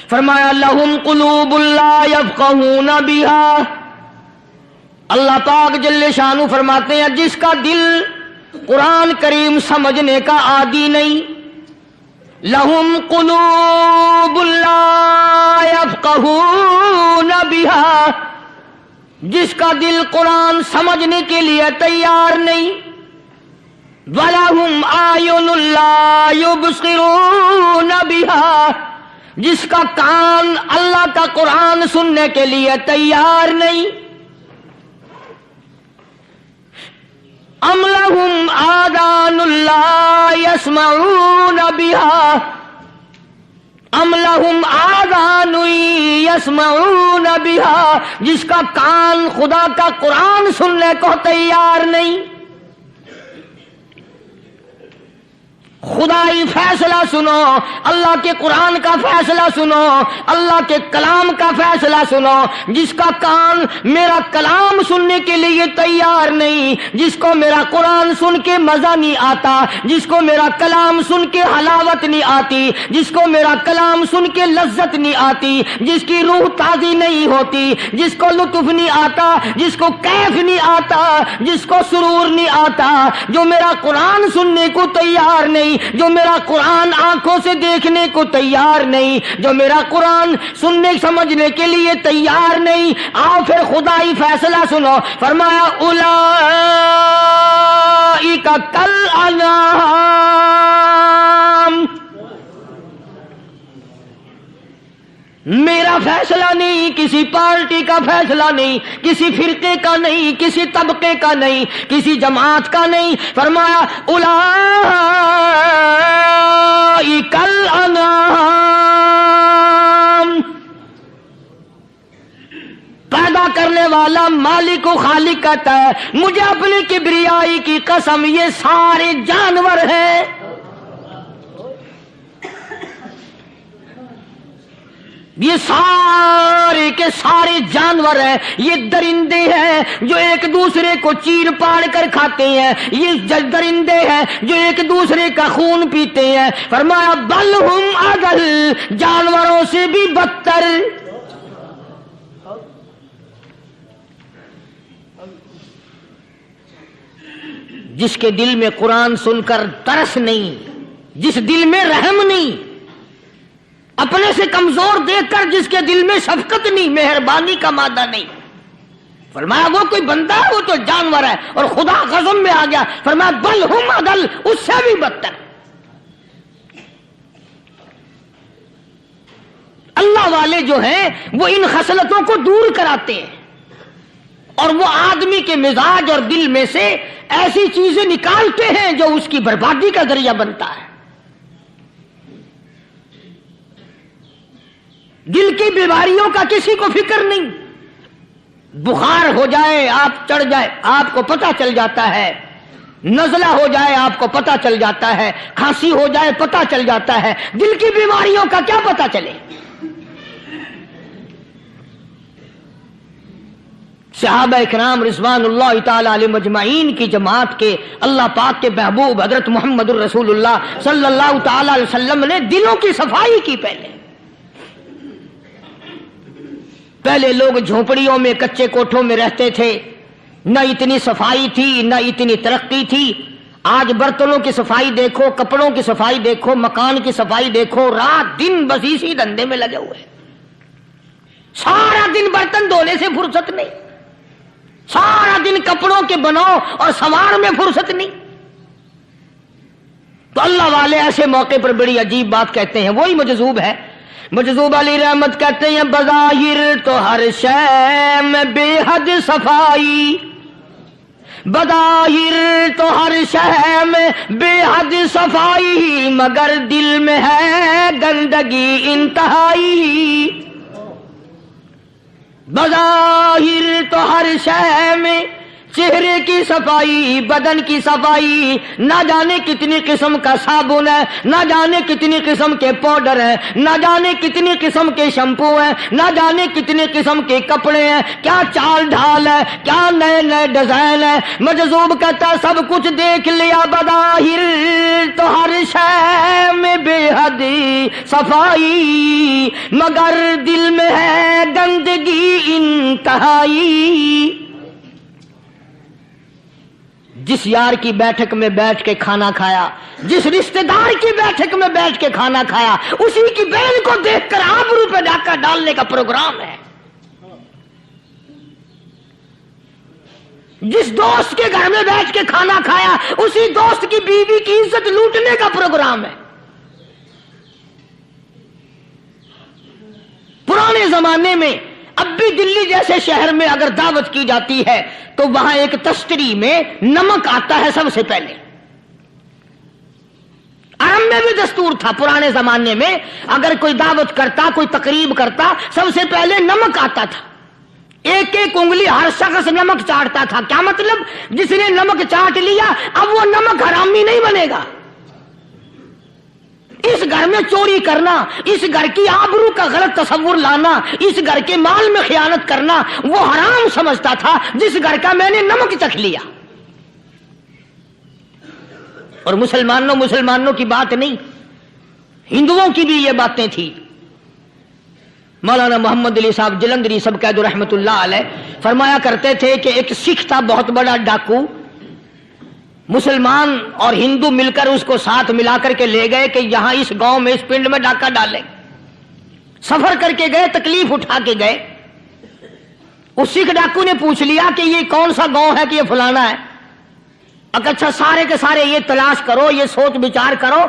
فرمایا لہم قلوب لا یفقہون بہا، اللہ پاک جل شانہ فرماتے ہیں جس کا دل قرآن کریم سمجھنے کا عادی نہیں، لہم قلوب لا یفقہون بہا، جس کا دل قرآن سمجھنے کے لیے تیار نہیں، وَلَهُمْ أَعْيُنٌ لَا يُبْصِرُونَ بِهَا، جس کا کان اللہ کا قرآن سننے کے لیے تیار نہیں، أَمْ لَهُمْ آذَانٌ لَا يَسْمَعُونَ بِهَا، أَمْ لَهُمْ آذَانٌ يَسْمَعُونَ بِهَا، جس کا کان خدا کا قرآن سننے کو تیار نہیں۔ خدائی فیصلہ سنو، اللہ کے قرآن کا فیصلہ سنو، اللہ کے کلام کا فیصلہ سنو، جس کا کان میرا کلام سننے کے لیے تیار نہیں، جس کو میرا قرآن سن کے مزہ نہیں آتا، جس کو میرا کلام سن کے حلاوت نہیں آتی، جس کو میرا کلام سن کے لذت نہیں آتی، جس کی روح تازی نہیں ہوتی، جس کو لطف نہیں آتا، جس کو کیف نہیں آتا، جس کو سرور نہیں آتا، جو میرا قرآن سننے کو تیار نہیں، جو میرا قرآن آنکھوں سے دیکھنے کو تیار نہیں، جو میرا قرآن سننے سمجھنے کے لیے تیار نہیں، آؤ پھر خدائی فیصلہ سنو، فرمایا اولئک کالانعام، میرا فیصلہ نہیں، کسی پارٹی کا فیصلہ نہیں، کسی فرقے کا نہیں، کسی طبقے کا نہیں، کسی جماعت کا نہیں، فرمایا اولئک الانعام، پیدا کرنے والا مالک و خالق کہتا ہے مجھے اپنی کبریائی کی قسم یہ سارے جانور ہیں، یہ سارے کے سارے جانور ہیں، یہ درندے ہیں جو ایک دوسرے کو چیر پاڑ کر کھاتے ہیں، یہ درندے ہیں جو ایک دوسرے کا خون پیتے ہیں، فرمایا بل ہم اضل، جانوروں سے بھی بدتر۔ جس کے دل میں قرآن سن کر ترس نہیں، جس دل میں رحم نہیں، اپنے سے کمزور دیکھ کر جس کے دل میں شفقت نہیں، مہربانی کا مادہ نہیں، فرمایا وہ کوئی بندہ ہے، وہ تو جانور ہے، اور خدا غضب میں آ گیا، فرمایا بل ہم اضل، اس سے بھی بدتر۔ اللہ والے جو ہیں وہ ان خصلتوں کو دور کراتے ہیں، اور وہ آدمی کے مزاج اور دل میں سے ایسی چیزیں نکالتے ہیں جو اس کی بربادی کا ذریعہ بنتا ہے۔ دل کی بیماریوں کا کسی کو فکر نہیں، بخار ہو جائے آپ چڑھ جائے آپ کو پتہ چل جاتا ہے، نزلہ ہو جائے آپ کو پتہ چل جاتا ہے، کھانسی ہو جائے پتہ چل جاتا ہے، دل کی بیماریوں کا کیا پتہ چلے؟ صحابہ اکرام رضوان اللہ تعالی علیہم اجمعین کی جماعت کے اللہ پاک کے محبوب حضرت محمد الرسول اللہ صلی اللہ تعالی علیہ وسلم نے دلوں کی صفائی کی۔ پہلے لوگ جھونپڑیوں میں کچے کوٹھوں میں رہتے تھے، نہ اتنی صفائی تھی نہ اتنی ترقی تھی۔ آج برتنوں کی صفائی دیکھو، کپڑوں کی صفائی دیکھو، مکان کی صفائی دیکھو، رات دن بس اسی دھندے میں لگے ہوئے، سارا دن برتن دھونے سے فرصت نہیں، سارا دن کپڑوں کے بناؤ اور سنوار میں فرصت نہیں۔ تو اللہ والے ایسے موقع پر بڑی عجیب بات کہتے ہیں، وہی مجذوب ہے، مجذوب علی رحمت کہتے ہیں بظاہر تو ہر شے میں بے حد صفائی، بظاہر تو ہر شے میں بے حد صفائی، مگر دل میں ہے گندگی انتہائی، بظاہر تو ہر شے میں چہرے کی صفائی، بدن کی صفائی، نہ جانے کتنی قسم کا صابن ہے، نہ جانے کتنی قسم کے پاؤڈر ہیں، نہ جانے کتنی قسم کے شیمپو ہیں، نہ جانے کتنی قسم کے کپڑے ہیں، کیا چال ڈھال ہے، کیا نئے نئے ڈیزائن ہے۔ مجذوب کہتا سب کچھ دیکھ لیا بظاہر تو ہر شے میں بے حد صفائی، مگر دل میں ہے گندگی انتہائی۔ جس یار کی بیٹھک میں بیٹھ کے کھانا کھایا، جس رشتہ دار کی بیٹھک میں بیٹھ کے کھانا کھایا، اسی کی بہن کو دیکھ کر آبرو پہ ڈاکہ ڈالنے کا پروگرام ہے۔ جس دوست کے گھر میں بیٹھ کے کھانا کھایا، اسی دوست کی بیوی کی عزت لوٹنے کا پروگرام ہے۔ پرانے زمانے میں اب بھی دلی جیسے شہر میں اگر دعوت کی جاتی ہے تو وہاں ایک تشتری میں نمک آتا ہے سب سے پہلے۔ عرب میں بھی دستور تھا پرانے زمانے میں، اگر کوئی دعوت کرتا، کوئی تقریب کرتا، سب سے پہلے نمک آتا تھا۔ ایک ایک انگلی ہر شخص نمک چاٹتا تھا۔ کیا مطلب؟ جس نے نمک چاٹ لیا اب وہ نمک حرامی نہیں بنے گا۔ اس گھر میں چوری کرنا، اس گھر کی آبرو کا غلط تصور لانا، اس گھر کے مال میں خیانت کرنا وہ حرام سمجھتا تھا جس گھر کا میں نے نمک چکھ لیا۔ اور مسلمانوں کی بات نہیں، ہندوؤں کی بھی یہ باتیں تھی۔ مولانا محمد علی صاحب جلندری سب قید رحمت اللہ علیہ فرمایا کرتے تھے کہ ایک سکھ تھا بہت بڑا ڈاکو، مسلمان اور ہندو مل کر اس کو ساتھ ملا کر کے لے گئے کہ یہاں اس گاؤں میں اس پنڈ میں ڈاکہ ڈالیں۔ سفر کر کے گئے، تکلیف اٹھا کے گئے۔ اس سکھ ڈاکو نے پوچھ لیا کہ یہ کون سا گاؤں ہے کہ یہ فلانا ہے۔ اچھا سارے کے سارے یہ تلاش کرو، یہ سوچ بچار کرو،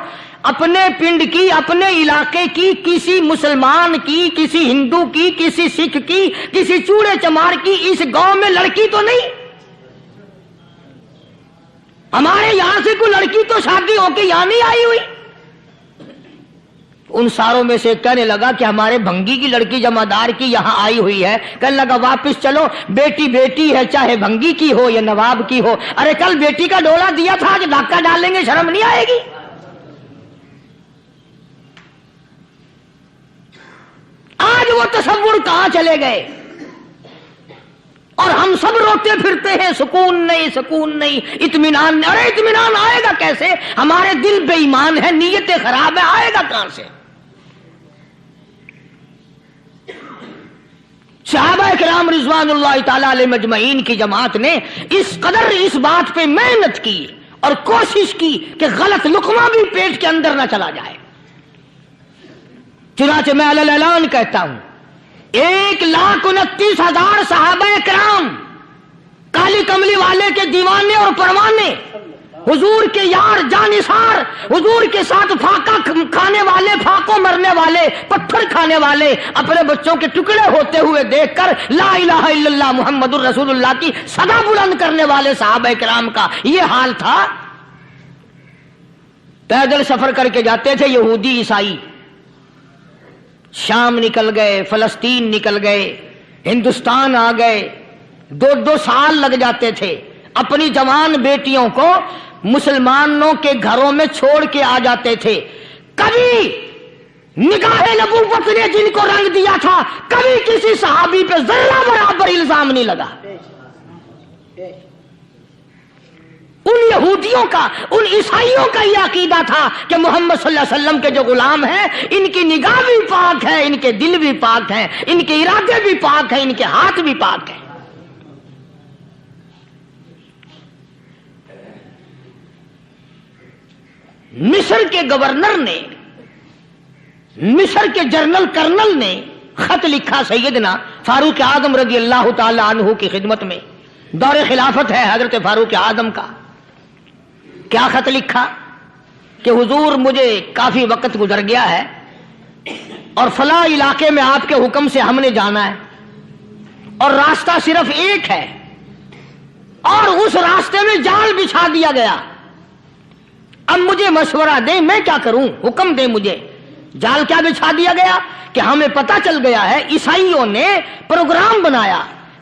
اپنے پنڈ کی، اپنے علاقے کی، کسی مسلمان کی، کسی ہندو کی، کسی سکھ کی، کسی چوڑے چمار کی اس گاؤں میں لڑکی تو نہیں؟ ہمارے یہاں سے کوئی لڑکی تو شادی ہو کے یہاں نہیں آئی ہوئی؟ ان ساروں میں سے کہنے لگا کہ ہمارے بھنگی کی لڑکی جمعدار کی یہاں آئی ہوئی ہے۔ کہنے لگا واپس چلو، بیٹی بیٹی ہے، چاہے بھنگی کی ہو یا نواب کی ہو۔ ارے کل بیٹی کا ڈولا دیا تھا، آج ڈاکہ ڈالیں گے، شرم نہیں آئے گی؟ آج وہ تصور کہاں چلے گئے؟ اور ہم سب روتے پھرتے ہیں، سکون نہیں، سکون نہیں، اطمینان نہیں۔ ارے اطمینان آئے گا کیسے؟ ہمارے دل بے ایمان ہے، نیتیں خراب ہے، آئے گا کہاں سے؟ صحابہ کرام رضوان اللہ تعالی علیہ مجمعین کی جماعت نے اس قدر اس بات پہ محنت کی اور کوشش کی کہ غلط لقمہ بھی پیٹ کے اندر نہ چلا جائے۔ چنانچہ میں علی الاعلان کہتا ہوں، 1,29,000 صحابہ کرام، کالی کملی والے کے دیوانے اور پروانے، حضور کے یار جانثار، حضور کے ساتھ فاقہ کھانے والے، فاقوں مرنے والے، پتھر کھانے والے، اپنے بچوں کے ٹکڑے ہوتے ہوئے دیکھ کر لا الہ الا اللہ محمد الرسول اللہ کی صدا بلند کرنے والے صحابہ کرام کا یہ حال تھا۔ پیدل سفر کر کے جاتے تھے یہودی عیسائی، شام نکل گئے، فلسطین نکل گئے، ہندوستان آ گئے، 2 سال لگ جاتے تھے، اپنی جوان بیٹیوں کو مسلمانوں کے گھروں میں چھوڑ کے آ جاتے تھے۔ کبھی نگاہ نبوت نے جن کو رنگ دیا تھا، کبھی کسی صحابی پہ ذرہ برابر الزام نہیں لگا۔ ان یہودیوں کا، ان عیسائیوں کا یہ عقیدہ تھا کہ محمد صلی اللہ علیہ وسلم کے جو غلام ہیں، ان کی نگاہ بھی پاک ہے، ان کے دل بھی پاک ہیں، ان کے ارادے بھی پاک ہیں، ان کے ہاتھ بھی پاک ہیں۔ مصر کے گورنر نے، مصر کے جنرل کرنل نے خط لکھا سیدنا فاروق اعظم رضی اللہ تعالی عنہ کی خدمت میں، دور خلافت ہے حضرت فاروق اعظم کا۔ کیا خط لکھا کہ حضور مجھے کافی وقت گزر گیا ہے اور فلاں علاقے میں آپ کے حکم سے ہم نے جانا ہے اور راستہ صرف ایک ہے اور اس راستے میں جال بچھا دیا گیا۔ اب مجھے مشورہ دیں میں کیا کروں، حکم دیں مجھے۔ جال کیا بچھا دیا گیا کہ ہمیں پتہ چل گیا ہے عیسائیوں نے پروگرام بنایا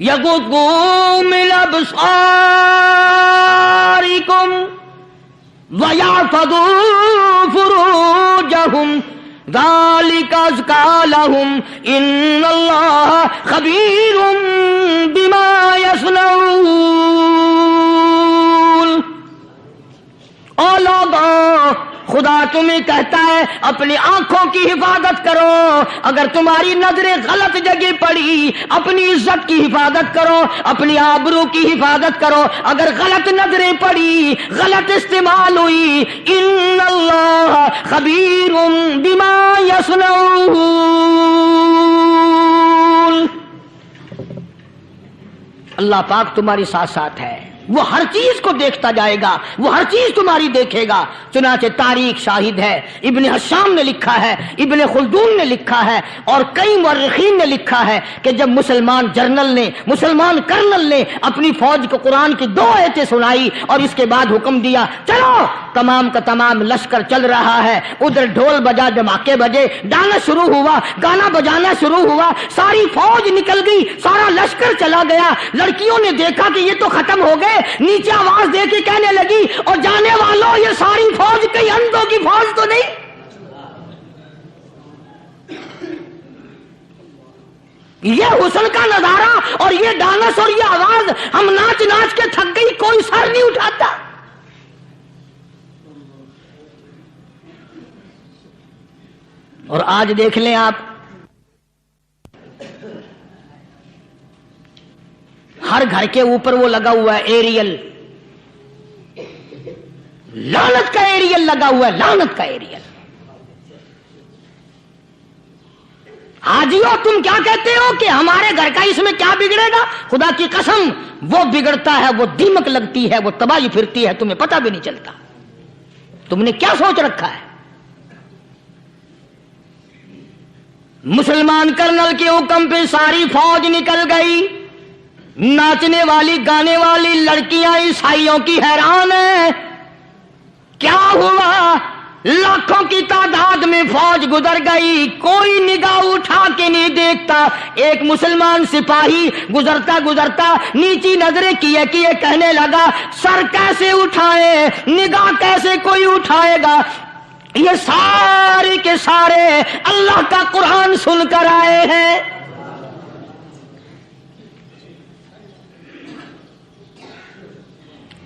یغضوا من ابصارکم وَيَحْفَظُوا فُرُوجَهُمْ ذَلِكَ أَزْكَىٰ لَهُمْ إِنَّ اللَّهَ خَبِيرٌ بِمَا يَصْنَعُونَ۔ او لوگوں، خدا تمہیں کہتا ہے اپنی آنکھوں کی حفاظت کرو، اگر تمہاری نظریں غلط جگہ پڑی اپنی عزت کی حفاظت کرو، اپنی آبرو کی حفاظت کرو، اگر غلط نظریں پڑی غلط استعمال ہوئی، ان اللہ خبیر بما یصنعون، اللہ پاک تمہارے ساتھ ساتھ ہے، وہ ہر چیز کو دیکھتا جائے گا، وہ ہر چیز تمہاری دیکھے گا۔ چنانچہ تاریخ شاہد ہے، ابن حشام نے لکھا ہے، ابن خلدون نے لکھا ہے، اور کئی مورخین نے لکھا ہے کہ جب مسلمان کرنل نے اپنی فوج کو قرآن کی 2 آیتیں سنائی اور اس کے بعد حکم دیا چلو، تمام کا تمام لشکر چل رہا ہے، ادھر ڈھول بجا، دھماکے بجے، گانا شروع ہوا، گانا بجانا شروع ہوا، ساری فوج نکل گئی، سارا لشکر چلا گیا۔ لڑکیوں نے دیکھا کہ یہ تو ختم ہو گئے، نیچے آواز دے کے کہنے لگی اور جانے والوں یہ ساری فوج کئی اندھوں کی فوج تو نہیں؟ یہ حسن کا نظارہ اور یہ ڈانس اور یہ آواز، ہم ناچ ناچ کے تھک گئی، کوئی سر نہیں اٹھاتا۔ اور آج دیکھ لیں آپ، ہر گھر کے اوپر وہ لگا ہوا ہے ایریل، لعنت کا ایریل لگا ہوا ہے، لعنت کا ایریل۔ حاجیو تم کیا کہتے ہو کہ ہمارے گھر کا اس میں کیا بگڑے گا؟ خدا کی قسم وہ بگڑتا ہے، وہ دیمک لگتی ہے، وہ تباہی پھرتی ہے، تمہیں پتہ بھی نہیں چلتا۔ تم نے کیا سوچ رکھا ہے؟ مسلمان کرنل کے حکم پہ ساری فوج نکل گئی، ناچنے والی گانے والی لڑکیاں عیسائیوں کی حیران ہیں، کیا ہوا؟ لاکھوں کی تعداد میں فوج گزر گئی، کوئی نگاہ اٹھا کے نہیں دیکھتا۔ ایک مسلمان سپاہی گزرتا گزرتا نیچی نظریں کیے کیے کہنے لگا سر کیسے اٹھائے، نگاہ کیسے کوئی اٹھائے گا؟ یہ سارے کے سارے اللہ کا قرآن سن کر آئے ہیں۔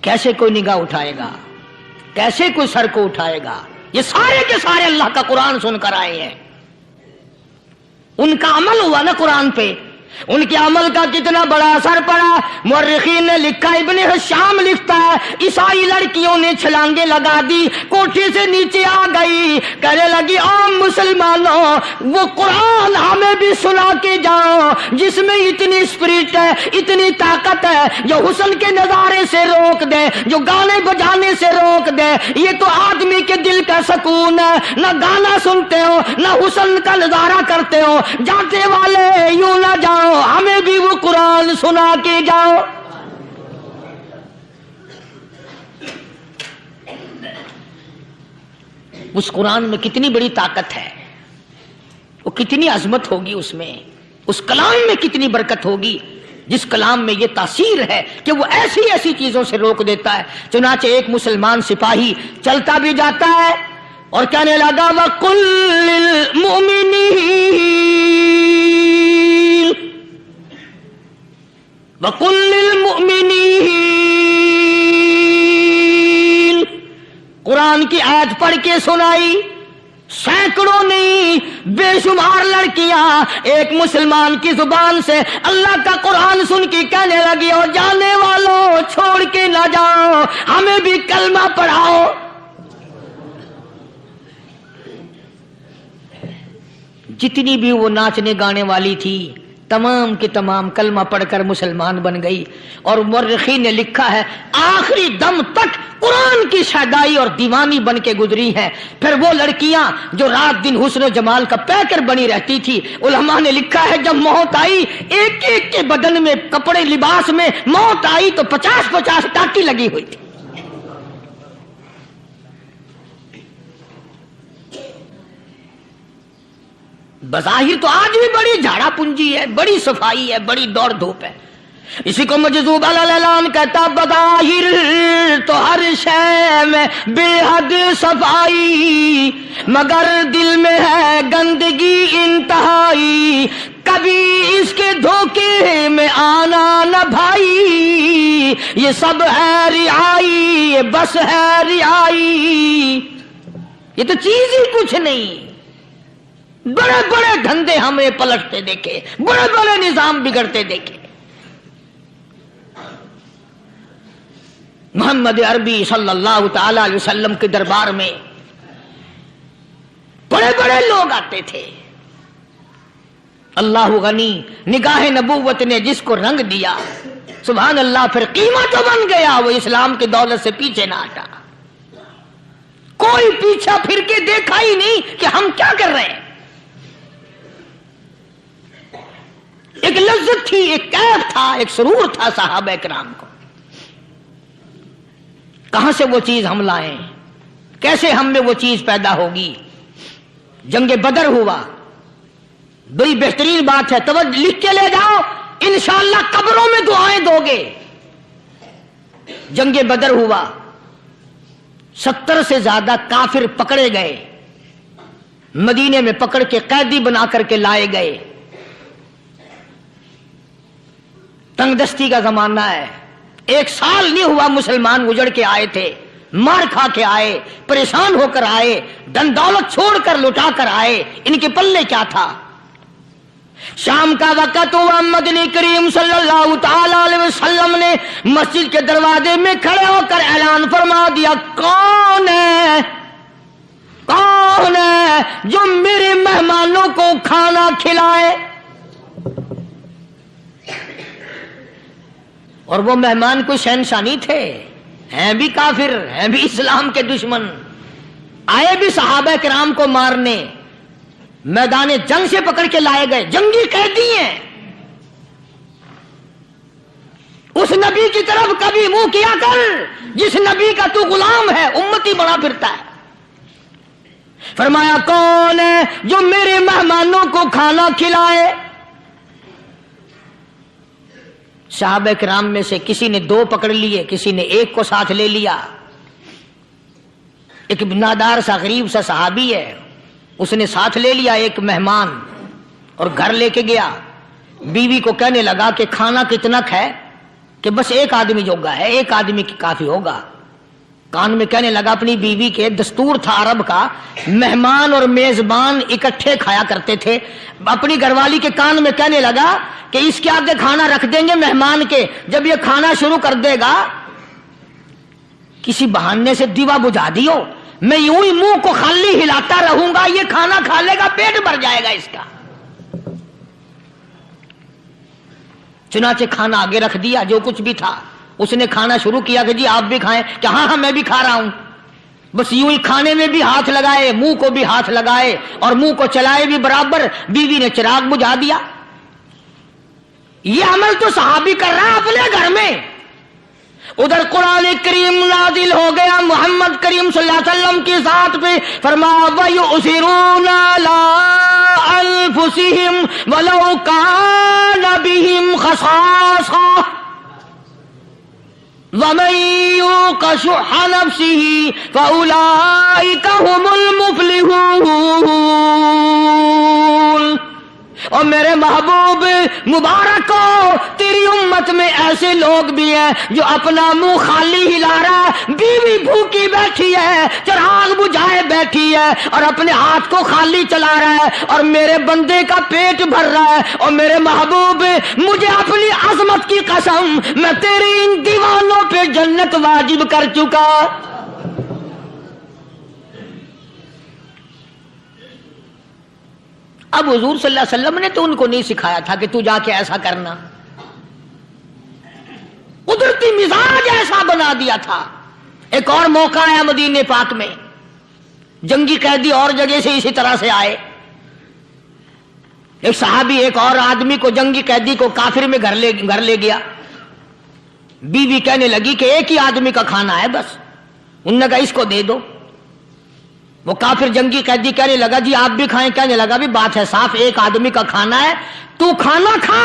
کیسے کوئی نگاہ اٹھائے گا؟ کیسے کوئی سر کو اٹھائے گا؟ یہ سارے کے سارے اللہ کا قرآن سن کر آئے ہیں۔ ان کا عمل ہوا نا قرآن پہ، ان کے عمل کا کتنا بڑا اثر پڑا۔ مورخین نے لکھا، ابن حشام لکھتا ہے عیسائی لڑکیوں نے چھلانگیں لگا دی، کوٹھی سے نیچے آ گئی، کہنے لگی عام مسلمانوں وہ قرآن ہمیں بھی سنا کے جاؤ جس میں اتنی اسپرٹ ہے، اتنی طاقت ہے، جو حسن کے نظارے سے روک دے، جو گانے بجانے سے روک دے۔ یہ تو آدمی کے دل کا سکون ہے، نہ گانا سنتے ہو نہ حسن کا نظارہ کرتے ہو، جاتے والے یوں نہ جاؤ، ہمیں بھی وہ قرآن سنا کے جاؤ۔ اس قرآن میں کتنی بڑی طاقت ہے، وہ کتنی عظمت ہوگی، اس میں اس کلام میں کتنی برکت ہوگی، جس کلام میں یہ تاثیر ہے کہ وہ ایسی ایسی چیزوں سے روک دیتا ہے۔ چنانچہ ایک مسلمان سپاہی چلتا بھی جاتا ہے اور کہنے لگا وَقُلْ لِلْمُؤْمِنِينَ وَقُلْ لِلْمُؤْمِنِينَ، قرآن کی آیت پڑھ کے سنائی۔ سینکڑوں نہیں بے شمار لڑکیاں ایک مسلمان کی زبان سے اللہ کا قرآن سن کے کہنے لگی اور جانے والوں چھوڑ کے نہ جاؤ، ہمیں بھی کلمہ پڑھاؤ۔ جتنی بھی وہ ناچنے گانے والی تھی تمام کی تمام کلمہ پڑھ کر مسلمان بن گئی۔ اور مورخین نے لکھا ہے آخری دم تک قرآن کی شیدائی اور دیوانی بن کے گزری ہیں۔ پھر وہ لڑکیاں جو رات دن حسن و جمال کا پیکر بنی رہتی تھی، علماء نے لکھا ہے جب موت آئی ایک ایک کے بدن میں کپڑے لباس میں موت آئی تو 50-50 ٹاکی لگی ہوئی تھی۔ بظاہر تو آج بھی بڑی جھاڑا پونجی ہے، بڑی صفائی ہے، بڑی دوڑ دھوپ ہے، اسی کو مجذوب الالان کہتا بظاہر تو ہر شے میں بے حد صفائی، مگر دل میں ہے گندگی انتہائی، کبھی اس کے دھوکے میں آنا نہ بھائی، یہ سب ہے رعائی، یہ بس ہے رعائی، یہ تو چیز ہی کچھ نہیں۔ بڑے بڑے دھندے ہم نے پلٹتے دیکھے، بڑے بڑے نظام بگڑتے دیکھے۔ محمد عربی صلی اللہ تعالی علیہ وسلم کے دربار میں بڑے بڑے لوگ آتے تھے۔ اللہ غنی، نگاہ نبوت نے جس کو رنگ دیا، سبحان اللہ، پھر قیمت تو بن گیا، وہ اسلام کی دولت سے پیچھے نہ ہٹا۔ کوئی پیچھا پھر کے دیکھا ہی نہیں کہ ہم کیا کر رہے ہیں۔ ایک لذت تھی، ایک کیف تھا، ایک سرور تھا صحابہ کرام کو۔ کہاں سے وہ چیز ہم لائیں، کیسے ہم میں وہ چیز پیدا ہوگی؟ جنگ بدر ہوا، بڑی بہترین بات ہے، توجہ لکھ کے لے جاؤ، انشاءاللہ قبروں میں دعائیں دو گے۔ جنگ بدر ہوا، 70 سے زیادہ کافر پکڑے گئے، مدینے میں پکڑ کے قیدی بنا کر کے لائے گئے۔ تنگ دستی کا زمانہ ہے، 1 سال نہیں ہوا مسلمان اجڑ کے آئے تھے، مار کھا کے آئے، پریشان ہو کر آئے، دن دولت چھوڑ کر لٹا کر آئے، ان کے پلے کیا تھا؟ شام کا وقت ہوا، مدنی کریم صلی اللہ تعالی علیہ وسلم نے مسجد کے دروازے میں کھڑے ہو کر اعلان فرما دیا، کون ہے، کون ہے جو میرے مہمانوں کو کھانا کھلائے؟ اور وہ مہمان کوئی شہنشاہ نہیں تھے، ہیں بھی کافر، ہیں بھی اسلام کے دشمن، آئے بھی صحابہ کرام کو مارنے، میدان جنگ سے پکڑ کے لائے گئے، جنگی قیدی ہیں۔ اس نبی کی طرف کبھی منہ کیا کر جس نبی کا تو غلام ہے، امتی بنا پھرتا ہے۔ فرمایا کون ہے جو میرے مہمانوں کو کھانا کھلائے؟ صحابہ کرام میں سے کسی نے 2 پکڑ لیے، کسی نے 1 کو ساتھ لے لیا۔ ایک نادار سا غریب سا صحابی ہے، اس نے ساتھ لے لیا ایک مہمان اور گھر لے کے گیا۔ بیوی کو کہنے لگا کہ کھانا کتنا ہے، کہ بس 1 آدمی جوگا ہے، 1 آدمی کی کافی ہوگا۔ کان میں کہنے لگا اپنی بیوی کے، دستور تھا عرب کا، مہمان اور میزبان اکٹھے کھایا کرتے تھے۔ اپنی گھر والی کے کان میں کہنے لگا کہ اس کے آگے کھانا رکھ دیں گے مہمان کے، جب یہ کھانا شروع کر دے گا کسی بہانے سے دیوا بجھا دیو، میں یوں ہی منہ کو خالی ہلاتا رہوں گا، یہ کھانا کھا لے گا، پیٹ بھر جائے گا اس کا۔ چنانچہ کھانا آگے رکھ دیا، جو کچھ بھی تھا، اس نے کھانا شروع کیا کہ جی آپ بھی کھائیں، کہ ہاں ہاں میں بھی کھا رہا ہوں۔ بس یوں ہی کھانے میں بھی ہاتھ لگائے، منہ کو بھی ہاتھ لگائے اور منہ کو چلائے بھی برابر۔ بیوی نے چراغ بجھا دیا۔ یہ عمل تو صحابی کر رہا ہے اپنے گھر میں۔ ادھر قرآن کریم نازل ہو گیا محمد کریم صلی اللہ علیہ وسلم کی ذات پہ، فرمایا وَيُؤْثِرُونَ عَلَىٰ أَنفُسِهِمْ وَلَوْ كَانَ بِهِمْ خَصَاصَةٌ وَمَن يُوقَ شُحَّ نَفْسِهِ فَأُولَٰئِكَ هُمُ الْمُفْلِحُونَ۔ اور میرے محبوب مبارک ہو، تیری امت میں ایسے لوگ بھی ہیں جو اپنا منہ خالی ہلا رہا ہے، بیوی بھوکی بیٹھی ہے، چراغ بجھائے بیٹھی ہے اور اپنے ہاتھ کو خالی چلا رہا ہے، اور میرے بندے کا پیٹ بھر رہا ہے۔ اور میرے محبوب، مجھے اپنی عظمت کی قسم، میں تیرے ان دیوانوں پہ جنت واجب کر چکا۔ اب حضور صلی اللہ علیہ وسلم نے تو ان کو نہیں سکھایا تھا کہ تو جا کے ایسا کرنا، قدرتی مزاج ایسا بنا دیا تھا۔ ایک اور موقع آیا مدینے پاک میں، جنگی قیدی اور جگہ سے اسی طرح سے آئے۔ ایک صحابی ایک اور آدمی کو، جنگی قیدی کو کافر میں گھر لے گیا۔ بیوی کہنے لگی کہ 1 ہی آدمی کا کھانا ہے بس، انہوں نے کہا اس کو دے دو۔ وہ کافر جنگی قیدی کہنے لگا جی آپ بھی کھائیں، کہنے لگا بھی بات ہے صاف، 1 آدمی کا کھانا ہے، تو کھانا کھا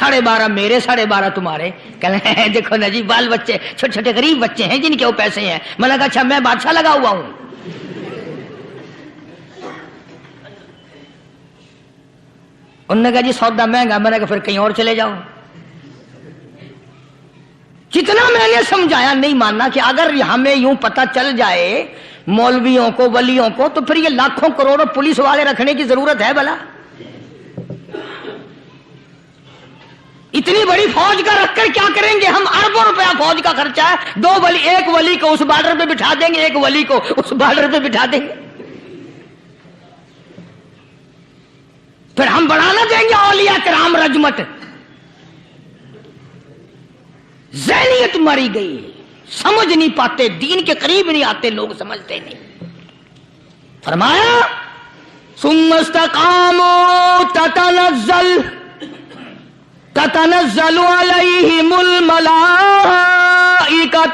12.5 میرے 12.5 تمہارے. کہنے ہیں دیکھو نا جی بال بچے چھوٹے چھوٹے غریب بچے ہیں جن کے وہ پیسے ہیں. میں نے کہا اچھا میں بادشاہ لگا ہوا ہوں. انہوں نے کہا جی سودا مہنگا. میں نے کہا پھر کہیں اور چلے جاؤ. جتنا میں نے سمجھایا نہیں ماننا کہ اگر ہمیں یوں پتہ چل جائے مولویوں کو ولیوں کو تو پھر یہ لاکھوں کروڑوں پولیس والے رکھنے کی ضرورت ہے بھلا؟ اتنی بڑی فوج کا رکھ کر کیا کریں گے ہم؟ اربوں روپیہ فوج کا خرچہ ہے. 2 ولی، ایک ولی کو اس بارڈر پہ بٹھا دیں گے، ایک ولی کو اس بارڈر پہ بٹھا دیں گے. پھر ہم بڑھانا دیں گے اولیاء کرام رجمت. ذہنیت ماری گئی، سمجھ نہیں پاتے، دین کے قریب نہیں آتے لوگ، سمجھتے نہیں. فرمایا ثم استقاموا تتنزل علیہم الملائکۃ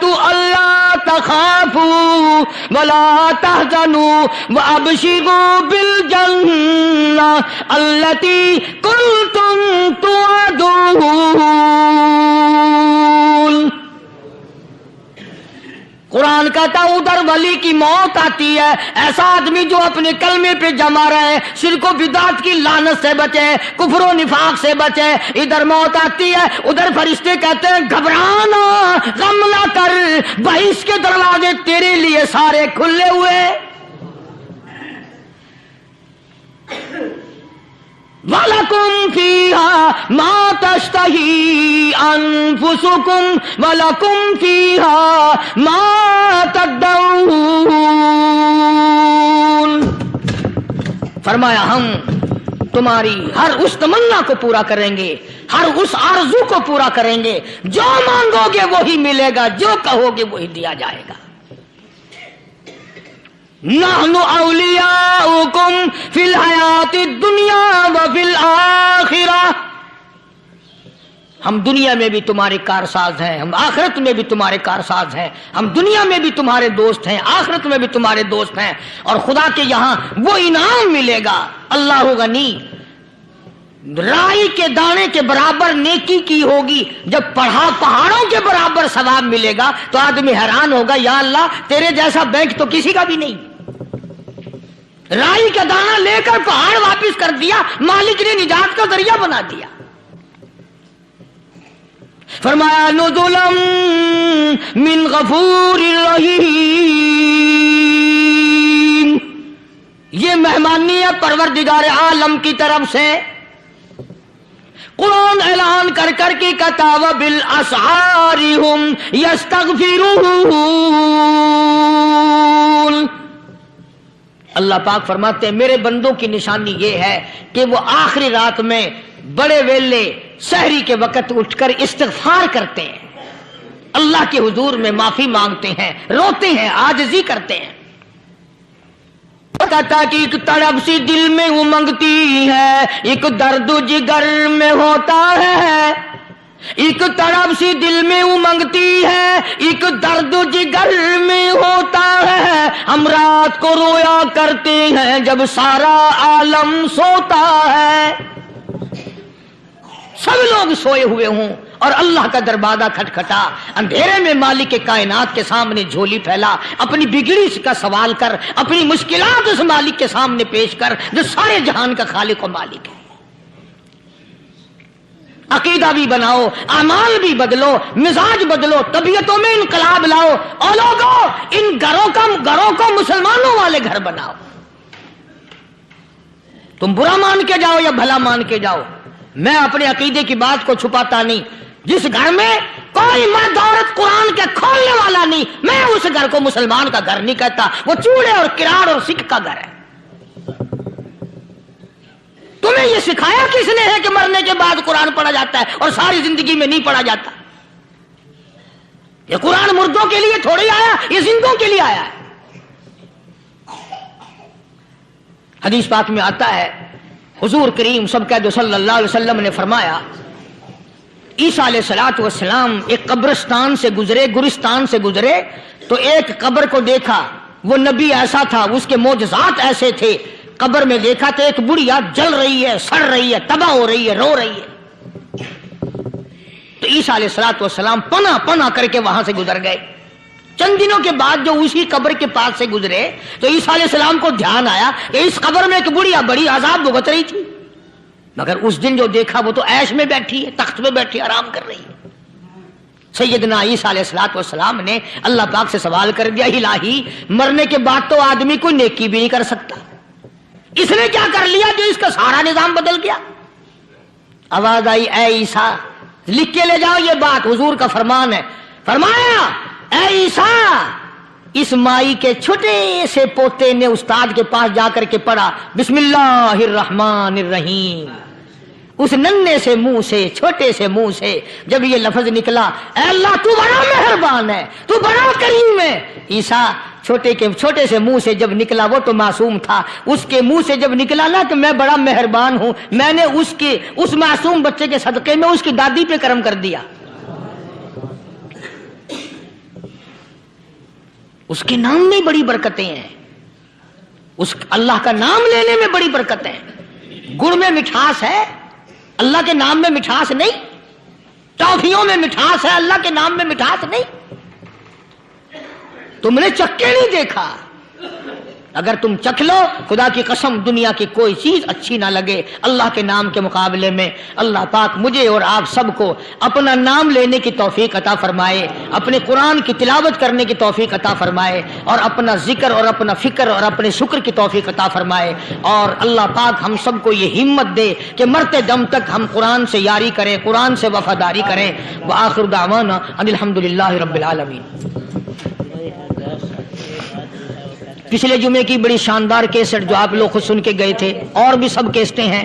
الا تخافوا ولا تحزنوا وابشروا بالجنہ التی کنتم توعدون. قرآن کہتا ہے ادھر ولی کی موت آتی ہے، ایسا آدمی جو اپنے کلمے پہ جمع رہے، شرک و بدعت کی لعنت سے بچے، کفر و نفاق سے بچے. ادھر موت آتی ہے، ادھر فرشتے کہتے ہیں گھبرانا، غم نہ کر، بہشت کے دروازے تیرے لیے سارے کھلے ہوئے. وَلَكُمْ فِيهَا مَا تَشْتَهِي أَنفُسُكُمْ وَلَكُمْ فِيهَا مَا تَدَّعُونَ. فرمایا ہم تمہاری ہر اس تمنا کو پورا کریں گے، ہر اس آرزو کو پورا کریں گے. جو مانگو گے وہی ملے گا، جو کہو گے وہی دیا جائے گا. نحن اولیاؤکم فی الحیات الدنیا وفی الآخرہ. ہم دنیا میں بھی تمہارے کارساز ہیں، ہم آخرت میں بھی تمہارے کارساز ہیں. ہم دنیا میں بھی تمہارے دوست ہیں، آخرت میں بھی تمہارے دوست ہیں. اور خدا کے یہاں وہ انعام ملے گا. اللہ غنی، رائی کے دانے کے برابر نیکی کی ہوگی، جب پہاڑوں کے برابر ثواب ملے گا تو آدمی حیران ہوگا، یا اللہ تیرے جیسا بینک تو کسی کا بھی نہیں. رائی کا دانہ لے کر پہاڑ واپس کر دیا، مالک نے نجات کا ذریعہ بنا دیا. فرمایا نزلا من غفور رحیم. یہ مہمانی ہے پروردگار عالم کی طرف سے. قرآن اعلان کر کر کے کہتا وبالاسحار هم یستغفرون. اللہ پاک فرماتے ہیں میرے بندوں کی نشانی یہ ہے کہ وہ آخری رات میں بڑے ویلے سحری کے وقت اٹھ کر استغفار کرتے ہیں، اللہ کے حضور میں معافی مانگتے ہیں، روتے ہیں، عاجزی کرتے ہیں. کہتا کہ ایک تڑپ سی دل میں امنگتی ہے، ایک درد جگر میں ہوتا ہے. ایک تڑپ سی دل میں امنگتی ہے، ایک درد جگر میں ہوتا ہے. ہم رات کو رویا کرتے ہیں جب سارا عالم سوتا ہے. سب لوگ سوئے ہوئے ہوں اور اللہ کا دروازہ کھٹکھٹا، اندھیرے میں مالک کائنات کے سامنے جھولی پھیلا، اپنی بگڑی کا سوال کر، اپنی مشکلات اس مالک کے سامنے پیش کر جو سارے جہان کا خالق و مالک ہے. عقیدہ بھی بناؤ، اعمال بھی بدلو، مزاج بدلو، طبیعتوں میں انقلاب لاؤ. اور لوگوں ان گھروں کو مسلمانوں والے گھر بناؤ. تم برا مان کے جاؤ یا بھلا مان کے جاؤ، میں اپنے عقیدے کی بات کو چھپاتا نہیں. جس گھر میں کوئی مرد عورت قرآن کے کھولنے والا نہیں، میں اس گھر کو مسلمان کا گھر نہیں کہتا. وہ چوڑے اور کراڑ اور سکھ کا گھر ہے. تمہیں یہ سکھایا کس نے ہے کہ مرنے کے بعد قرآن پڑھا جاتا ہے اور ساری زندگی میں نہیں پڑھا جاتا؟ یہ قرآن مردوں کے لیے تھوڑی آیا، یہ زندوں کے لیے آیا ہے. حدیث پاک میں آتا ہے حضور کریم سب کہہ دو صلی اللہ علیہ وسلم نے فرمایا عیسیٰ علیہ السلام ایک قبرستان سے گزرے، گورستان سے گزرے تو ایک قبر کو دیکھا. وہ نبی ایسا تھا، اس کے معجزات ایسے تھے. قبر میں دیکھا تو ایک بڑھیا جل رہی ہے، سڑ رہی ہے، تباہ ہو رہی ہے، رو رہی ہے. تو عیسیٰ علیہ السلام پنا پنا کر کے وہاں سے گزر گئے. چند دنوں کے بعد جو اسی قبر کے پاس سے گزرے تو عیسیٰ علیہ السلام کو دھیان آیا کہ اس قبر میں ایک بڑھیا بڑی عذاب بھگت رہی تھی، مگر اس دن جو دیکھا وہ تو عیش میں بیٹھی ہے، تخت میں بیٹھی آرام کر رہی ہے. سیدنا عیسیٰ علیہ السلام نے اللہ پاک سے سوال کر دیا، الہی مرنے کے بعد تو آدمی کوئی نیکی بھی نہیں کر سکتا، اس نے کیا کر لیا جو اس کا سارا نظام بدل گیا؟ آواز آئی، اے عیسیٰ لکھ کے لے جاؤ، یہ بات حضور کا فرمان ہے. فرمایا، اے عیسیٰ اس مائی کے چھوٹے سے پوتے نے استاد کے پاس جا کر کے پڑھا بسم اللہ الرحمن الرحیم. اس ننھے سے منہ سے، چھوٹے سے منہ سے جب یہ لفظ نکلا، اے اللہ تو بڑا مہربان ہے، تو بڑا کریم ہے. عیسیٰ چھوٹے سے منہ سے جب نکلا، وہ تو معصوم تھا، اس کے منہ سے جب نکلا نا کہ میں بڑا مہربان ہوں، میں نے اس معصوم بچے کے صدقے میں اس کی دادی پہ کرم کر دیا. اس کے نام میں بڑی برکتیں ہیں، اس اللہ کا نام لینے میں بڑی برکتیں ہیں. گڑ میں مٹھاس ہے، اللہ کے نام میں مٹھاس نہیں. ٹافیوں میں مٹھاس ہے، اللہ کے نام میں مٹھاس نہیں. تم نے چکھ کے نہیں دیکھا، اگر تم چکھ لو خدا کی قسم دنیا کی کوئی چیز اچھی نہ لگے اللہ کے نام کے مقابلے میں. اللہ پاک مجھے اور آپ سب کو اپنا نام لینے کی توفیق عطا فرمائے، اپنے قرآن کی تلاوت کرنے کی توفیق عطا فرمائے، اور اپنا ذکر اور اپنا فکر اور اپنے شکر کی توفیق عطا فرمائے. اور اللہ پاک ہم سب کو یہ ہمت دے کہ مرتے دم تک ہم قرآن سے یاری کریں، قرآن سے وفاداری کریں. وآخر دعوانا ان الحمدللہ رب العالمین. پچھلے جمعے کی بڑی شاندار کیسٹ جو آپ لوگ خود سن کے گئے تھے، اور بھی سب کیسٹیں ہیں،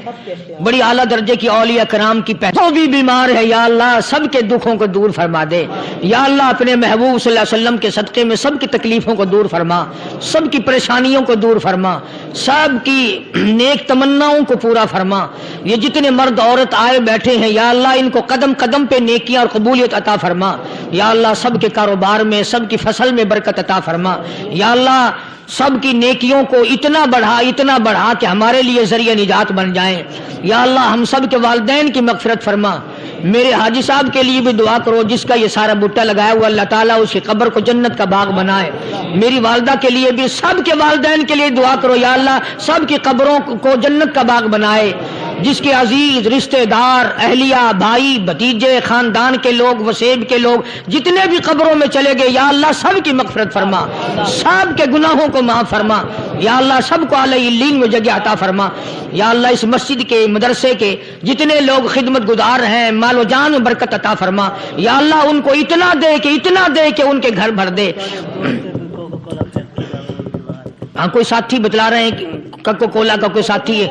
بڑی اعلیٰ درجے کی اولیاء کرام کی جو بھی بیمار ہے یا اللہ سب کے دکھوں کو دور فرما دے. یا اللہ اپنے محبوب صلی اللہ علیہ وسلم کے صدقے میں سب کی تکلیفوں کو دور فرما، سب کی پریشانیوں کو دور فرما، سب کی نیک تمناؤں کو پورا فرما. یہ جتنے مرد عورت آئے بیٹھے ہیں یا اللہ ان کو قدم قدم پہ نیکیاں اور قبولیت عطا فرما. یا اللہ سب کے کاروبار میں، سب کی فصل میں برکت عطا فرما. یا اللہ سب کی نیکیوں کو اتنا بڑھا کہ ہمارے لیے ذریعہ نجات بن جائیں. یا اللہ ہم سب کے والدین کی مغفرت فرما. میرے حاجی صاحب کے لیے بھی دعا کرو جس کا یہ سارا بوٹا لگایا ہوا، اللہ تعالیٰ اس کی قبر کو جنت کا باغ بنائے. میری والدہ کے لیے بھی، سب کے والدین کے لیے دعا کرو یا اللہ سب کی قبروں کو جنت کا باغ بنائے. جس کے عزیز رشتہ دار، اہلیہ، بھائی، بھتیجے، خاندان کے لوگ، وسیب کے لوگ جتنے بھی قبروں میں چلے گئے یا اللہ سب کی مغفرت فرما، سب کے گناہوں کو معاف فرما. یا اللہ سب کو اعلی علین میں جگہ عطا فرما. یا اللہ اس مسجد کے، مدرسے کے جتنے لوگ خدمت گزار ہیں مال و جان میں برکت عطا فرما. یا اللہ ان کو اتنا دے کہ ان کے گھر بھر دے. ہاں کوئی ساتھی بتلا رہے ہیں کوکو کولا کا کوئی ساتھی ہے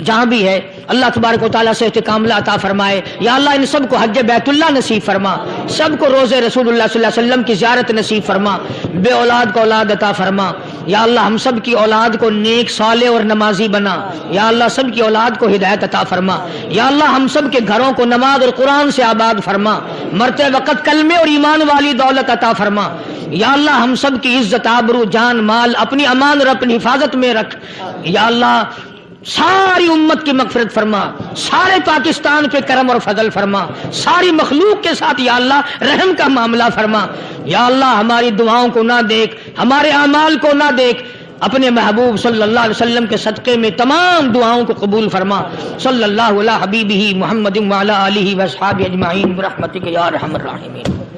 جہاں بھی ہے، اللہ تبارک و تعالیٰ سے استقامت عطا فرمائے. یا اللہ ان سب کو حج بیت اللہ نصیب فرما، سب کو روزہ رسول اللہ صلی اللہ علیہ وسلم کی زیارت نصیب فرما، بے اولاد کو اولاد عطا فرما. یا اللہ ہم سب کی اولاد کو نیک صالح اور نمازی بنا. یا اللہ سب کی اولاد کو ہدایت عطا فرما. یا اللہ ہم سب کے گھروں کو نماز اور قرآن سے آباد فرما، مرتے وقت کلمے اور ایمان والی دولت عطا فرما. یا اللہ ہم سب کی عزت، آبرو، جان، مال اپنی امان اور اپنی حفاظت میں رکھ. یا اللہ ساری امت کی مغفرت فرما، سارے پاکستان پہ کرم اور فضل فرما، ساری مخلوق کے ساتھ یا اللہ رحم کا معاملہ فرما. یا اللہ ہماری دعاؤں کو نہ دیکھ، ہمارے اعمال کو نہ دیکھ، اپنے محبوب صلی اللہ علیہ وسلم کے صدقے میں تمام دعاؤں کو قبول فرما. صلی اللہ علی حبیبہ محمد وعلی آلہ واصحابہ اجمعین برحمتک یا ارحم الراحمین.